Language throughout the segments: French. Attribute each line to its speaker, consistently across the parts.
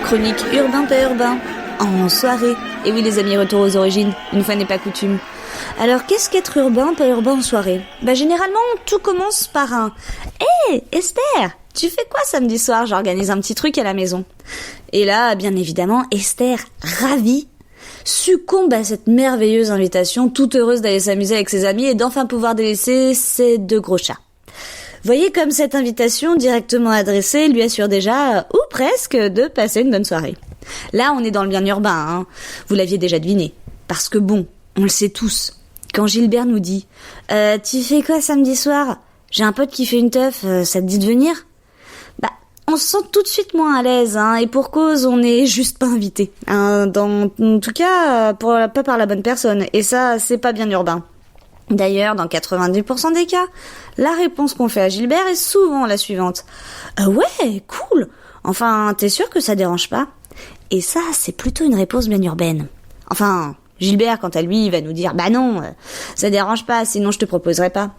Speaker 1: Chronique urbain pas urbain, en soirée. Et oui les amis, retour aux origines, une fois n'est pas coutume. Alors qu'est-ce qu'être urbain pas urbain en soirée ? Généralement tout commence par un « Hé Esther, tu fais quoi samedi soir ? J'organise un petit truc à la maison. » Et là, bien évidemment, Esther, ravie, succombe à cette merveilleuse invitation, toute heureuse d'aller s'amuser avec ses amis et d'enfin pouvoir délaisser ses 2 gros chats. Voyez comme cette invitation directement adressée lui assure déjà, ou presque, de passer une bonne soirée. Là, on est dans le bien urbain, hein. Vous l'aviez déjà deviné. Parce que bon, on le sait tous. Quand Gilbert nous dit « Tu fais quoi samedi soir ? J'ai un pote qui fait une teuf, ça te dit de venir ?» On se sent tout de suite moins à l'aise, hein, et pour cause, on n'est juste pas invité. Hein, en tout cas, pas par la bonne personne. Et ça, c'est pas bien urbain. D'ailleurs, dans 90% des cas, la réponse qu'on fait à Gilbert est souvent la suivante. Ouais, cool. Enfin, t'es sûr que ça dérange pas ? Et ça, c'est plutôt une réponse bien urbaine. Enfin, Gilbert, quant à lui, il va nous dire « Bah non, ça dérange pas, sinon je te proposerai pas. »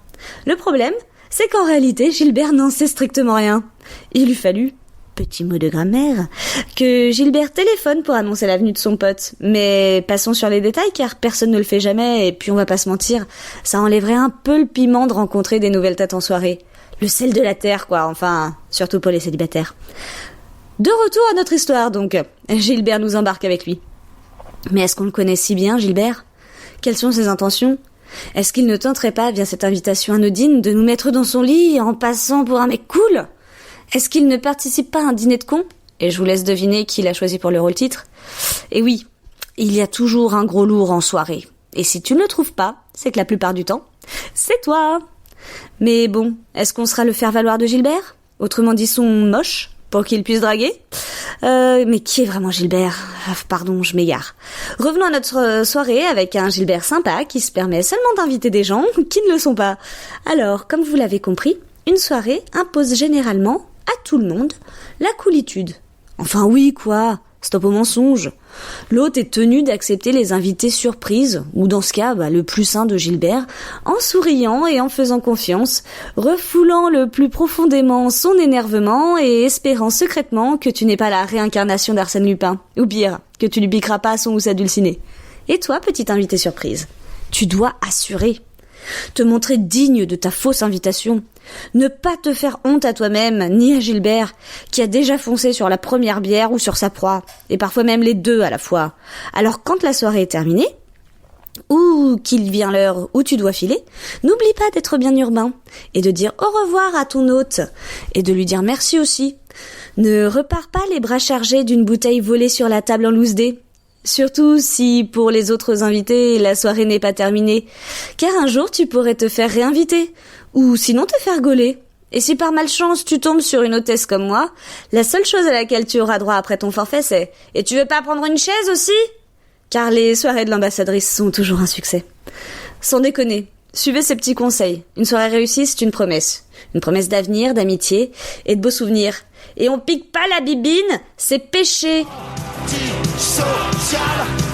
Speaker 1: Le problème, c'est qu'en réalité, Gilbert n'en sait strictement rien. Il lui fallut, petit mot de grammaire, que Gilbert téléphone pour annoncer la venue de son pote. Mais passons sur les détails, car personne ne le fait jamais, et puis on va pas se mentir, ça enlèverait un peu le piment de rencontrer des nouvelles têtes en soirée. Le sel de la terre, quoi, enfin, surtout pour les célibataires. De retour à notre histoire, donc. Gilbert nous embarque avec lui. Mais est-ce qu'on le connaît si bien, Gilbert ? Quelles sont ses intentions ? Est-ce qu'il ne tenterait pas, via cette invitation anodine, de nous mettre dans son lit en passant pour un mec cool ? Est-ce qu'il ne participe pas à un dîner de cons ? Et je vous laisse deviner qui l'a choisi pour le rôle-titre. Et oui, il y a toujours un gros lourd en soirée. Et si tu ne le trouves pas, c'est que la plupart du temps, c'est toi. Mais bon, est-ce qu'on sera le faire-valoir de Gilbert ? Autrement dit son moche, pour qu'il puisse draguer ? Mais qui est vraiment Gilbert ? Pardon, je m'égare. Revenons à notre soirée avec un Gilbert sympa qui se permet seulement d'inviter des gens qui ne le sont pas. Alors, comme vous l'avez compris, une soirée impose généralement à tout le monde la coolitude. Enfin oui, quoi, stop au mensonge. L'hôte est tenu d'accepter les invités surprises, ou dans ce cas, le plus sain de Gilbert, en souriant et en faisant confiance, refoulant le plus profondément son énervement et espérant secrètement que tu n'es pas la réincarnation d'Arsène Lupin, ou pire, que tu lui piqueras pas son housse à dulciné. Et toi, petit invité surprise, tu dois assurer, te montrer digne de ta fausse invitation, ne pas te faire honte à toi-même, ni à Gilbert, qui a déjà foncé sur la première bière ou sur sa proie, et parfois même les 2 à la fois. Alors quand la soirée est terminée, ou qu'il vient l'heure où tu dois filer, n'oublie pas d'être bien urbain, et de dire au revoir à ton hôte, et de lui dire merci aussi. Ne repars pas les bras chargés d'une bouteille volée sur la table en loose dé. Surtout si, pour les autres invités, la soirée n'est pas terminée. Car un jour, tu pourrais te faire réinviter. Ou sinon te faire gauler. Et si par malchance, tu tombes sur une hôtesse comme moi, la seule chose à laquelle tu auras droit après ton forfait, c'est « Et tu veux pas prendre une chaise aussi ?» Car les soirées de l'ambassadrice sont toujours un succès. Sans déconner, suivez ces petits conseils. Une soirée réussie, c'est une promesse. Une promesse d'avenir, d'amitié et de beaux souvenirs. Et on pique pas la bibine, c'est péché. Social.